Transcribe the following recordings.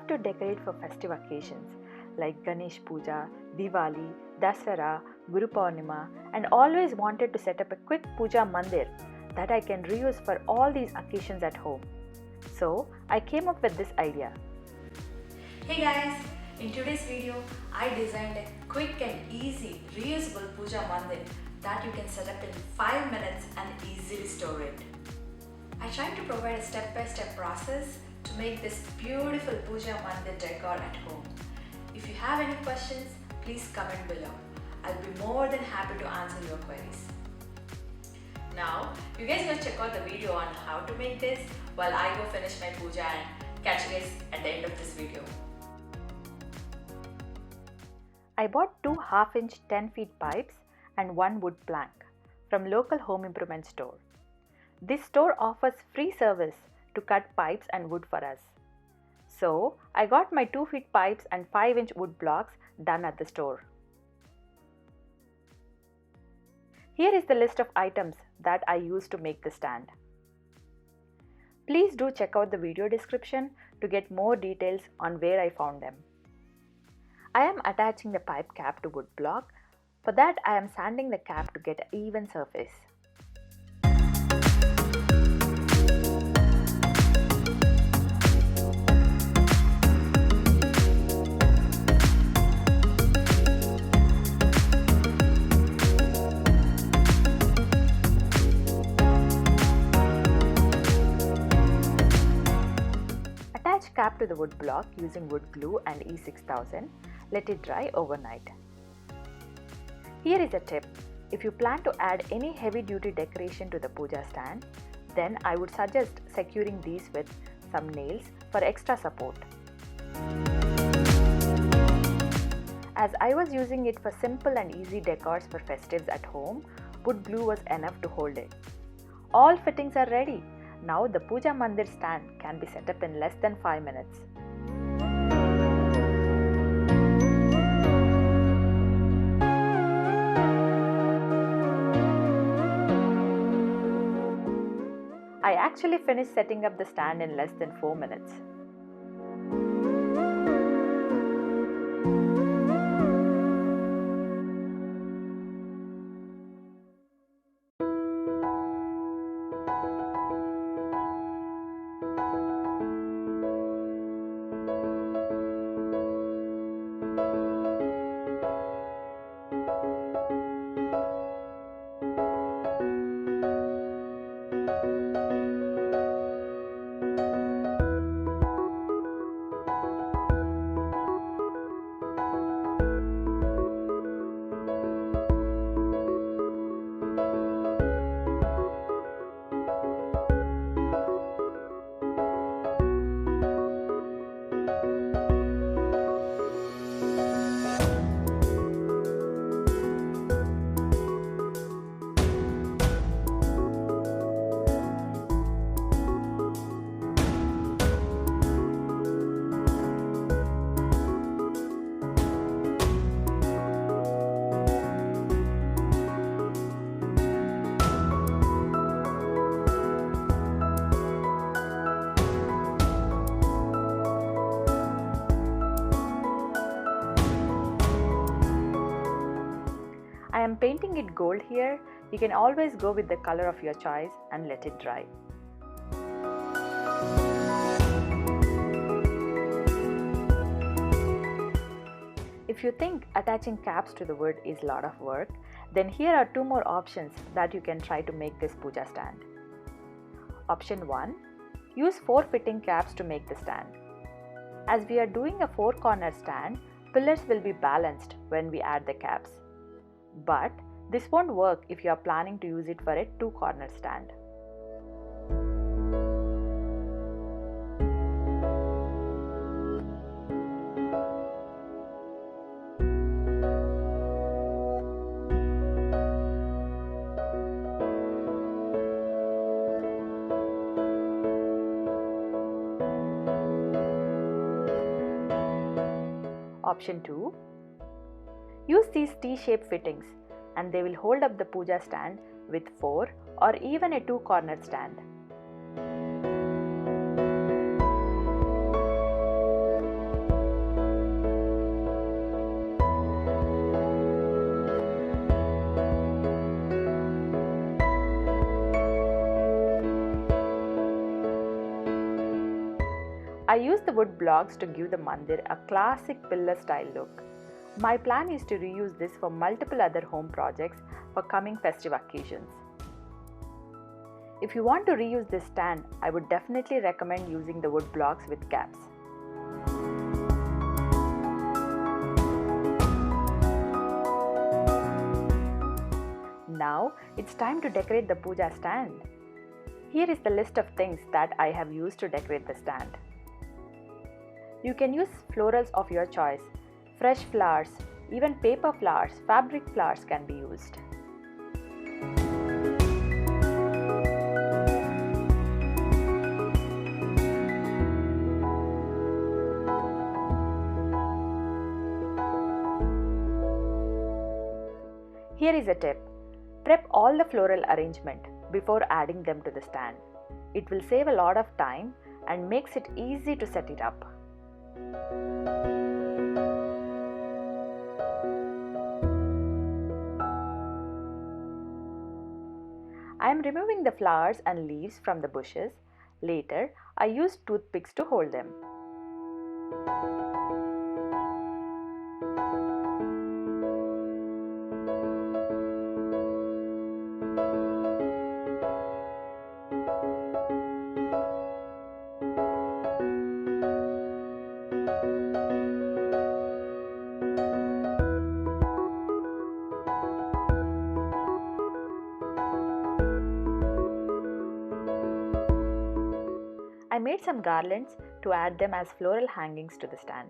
love to decorate for festive occasions like Ganesh Puja, Diwali, Dusherra, Poornima, and always wanted to set up a quick Pooja Mandir that I can reuse for all these occasions at home. So I came up with this idea. Hey guys, in today's video I designed a quick and easy reusable Pooja Mandir that you can set up in 5 minutes and easily store it. I tried to provide a step-by-step process to make this beautiful Pooja Mandir decor at home. If you have any questions, please comment below. I'll be more than happy to answer your queries. Now, you guys go check out the video on how to make this while I go finish my puja and catch you guys at the end of this video. I bought 2 half-inch 10-feet pipes and 1 wood plank from local home improvement store. This store offers free service to cut pipes and wood for us. So, I got my 2-feet pipes and 5-inch wood blocks done at the store. Here is the list of items that I used to make the stand. Please do check out the video description to get more details on where I found them. I am attaching the pipe cap to wood block. For that, I am sanding the cap to get an even surface. Attach cap to the wood block using wood glue and E6000. Let it dry overnight. Here is a tip. If you plan to add any heavy-duty decoration to the puja stand, then I would suggest securing these with some nails for extra support. As I was using it for simple and easy decors for festives at home, wood glue was enough to hold it. All fittings are ready. Now the Pooja Mandir stand can be set up in less than 5 minutes. I actually finished setting up the stand in less than 4 minutes. I am painting it gold here. You can always go with the color of your choice and let it dry. If you think attaching caps to the wood is a lot of work, then here are 2 more options that you can try to make this puja stand. Option 1. Use 4 fitting caps to make the stand. As we are doing a 4-corner stand, pillars will be balanced when we add the caps. But this won't work if you are planning to use it for a 2-corner stand. Option 2. Use these T-shaped fittings and they will hold up the puja stand with 4 or even a 2-cornered stand. I used the wood blocks to give the mandir a classic pillar style look. My plan is to reuse this for multiple other home projects for coming festive occasions. If you want to reuse this stand, I would definitely recommend using the wood blocks with caps. Now it's time to decorate the puja stand. Here is the list of things that I have used to decorate the stand. You can use florals of your choice. Fresh flowers, even paper flowers, fabric flowers can be used. Here is a tip. Prep all the floral arrangement before adding them to the stand. It will save a lot of time and makes it easy to set it up. I am removing the flowers and leaves from the bushes. Later, I use toothpicks to hold them. I made some garlands to add them as floral hangings to the stand.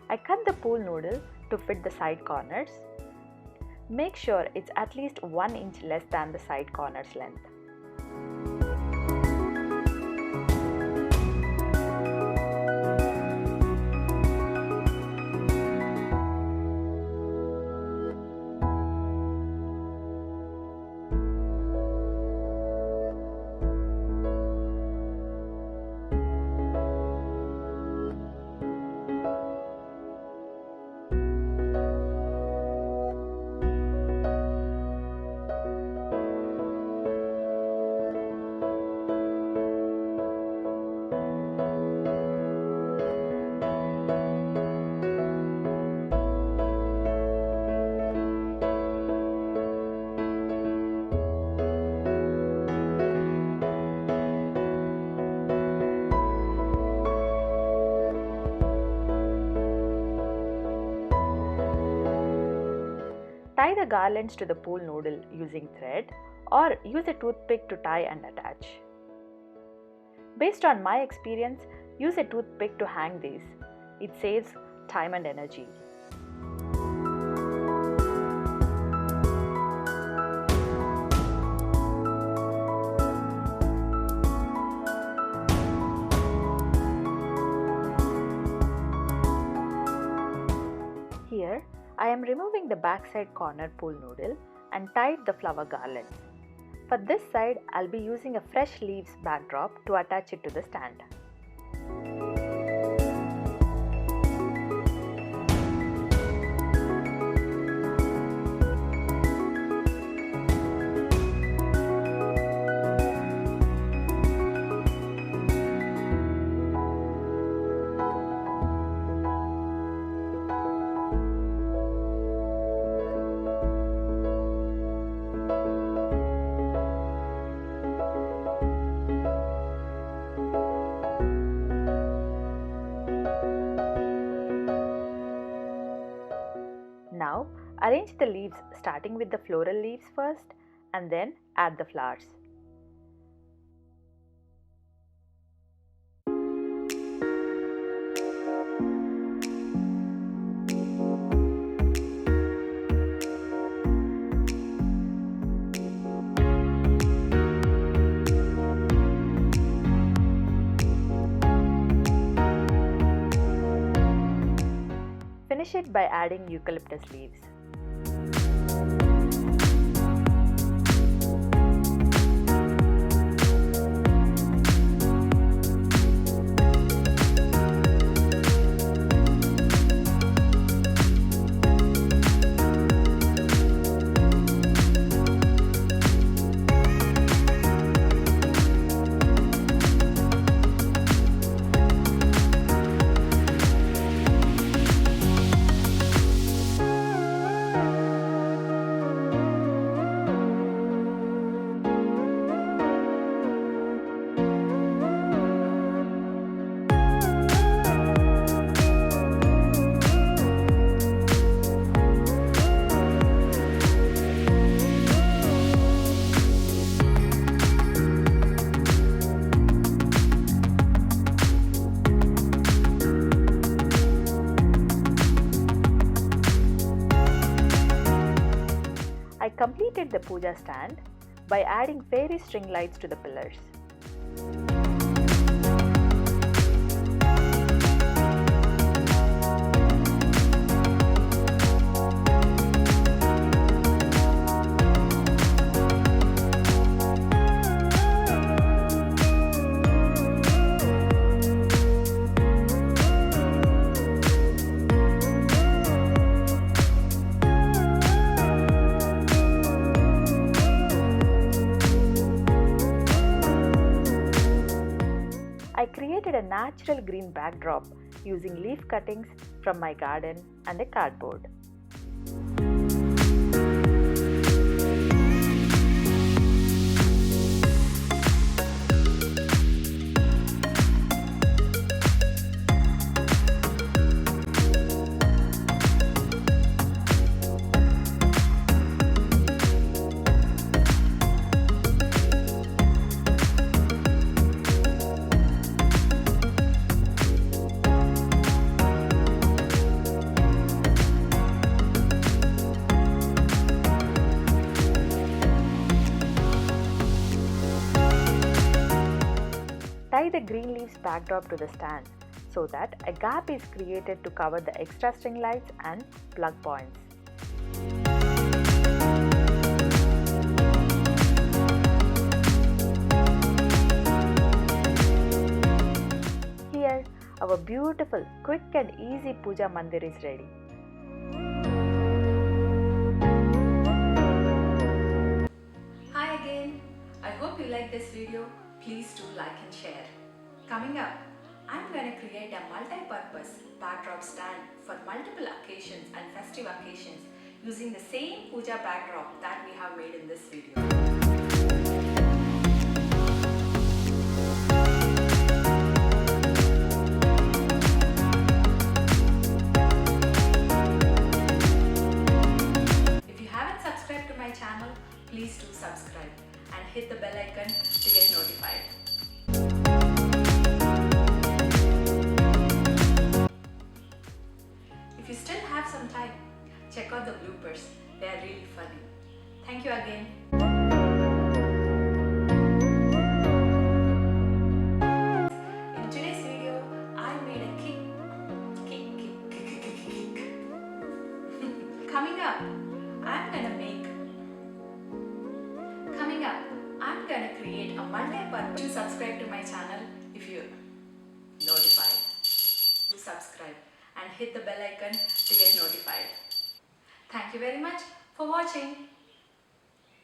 I cut the pool noodle to fit the side corners. Make sure it's at least 1 inch less than the side corners length. Tie the garlands to the pool noodle using thread or use a toothpick to tie and attach. Based on my experience, use a toothpick to hang these. It saves time and energy. Here, I am removing the backside corner pool noodle and tied the flower garlands. For this side, I'll be using a fresh leaves backdrop to attach it to the stand. Now, arrange the leaves starting with the floral leaves first and then add the flowers. Finish it by adding eucalyptus leaves. I completed the puja stand by adding fairy string lights to the pillars. I created a natural green backdrop using leaf cuttings from my garden and a cardboard. Tie the green leaves backdrop to the stand so that a gap is created to cover the extra string lights and plug points. Here, our beautiful, quick and easy Pooja Mandir is ready. Hi again. I hope you like this video. Please do like and share. Coming up, I'm going to create a multi-purpose backdrop stand for multiple occasions and festive occasions using the same puja backdrop that we have made in this video. If you haven't subscribed to my channel, please do subscribe and hit the bell icon to get notified. If you still have some time, check out the bloopers. They are really funny. Thank you again. In today's video, I made a cake. Coming up, I'm gonna create a multi-purpose. To subscribe to my channel if you notified. To subscribe and hit the bell icon to get notified. Thank you very much for watching.